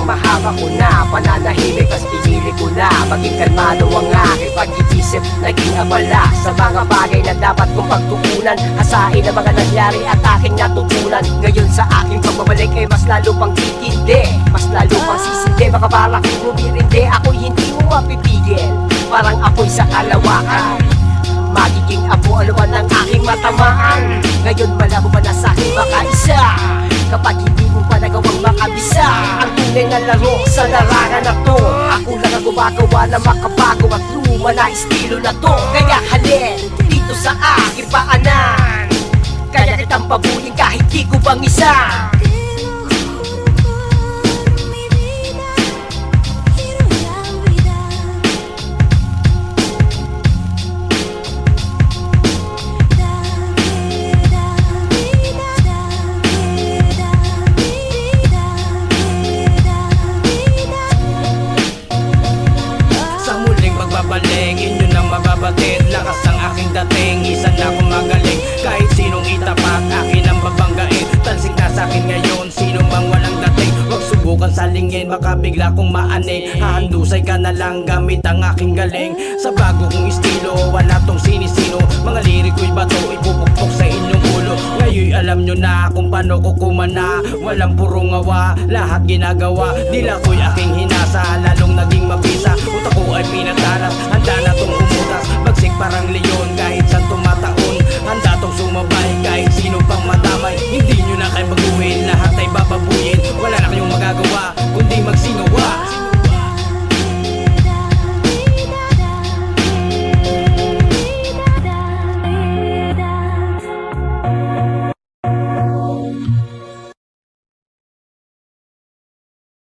Mahaba ko na, pananahimik, mas pinili ko na maging kalmado ang aking pag-iisip. Naging abala sa mga bagay na dapat kong pagtuunan. Hasain ang mga nangyari at aking natutunan. Ngayon sa aking pagbabalik ay mas lalo pang titindi, mas lalo pang sisindi. Baka parang rumirindi, ako'y hindi mo mapipigil. Parang apoy sa kalawakan, magiging abo alawan ng aking matamaan. Ngayon malabo ba na sa aking makaisa? Kapag hindi mo pa nagawang makabisa ang tunay na laro sa larangan na to, ako lang ang gumagawa na makabago at luma na estilo na to. Kaya halin dito sa aking paanan, kaya kitang pabuyin kahit di ko bang isa. Inyo nang mababatid, lakas ang aking dating, isa na akong magaling. Kahit sinong itapat, akin ang babanggain. Talsik na sa'kin ngayon, sino mang walang dating. Huwag subukan salingin, baka bigla kong maaning. Hahandusay ka na lang gamit ang aking galing. Sa bago kong estilo, wala tong sinisino. Mga liriko'y bato, ipupukpok sa inyong ulo. Ngayon alam nyo na kung paano ko kumana. Walang purong awa, lahat ginagawa. Dila ko'y aking hinasa, lalong naging mabilis.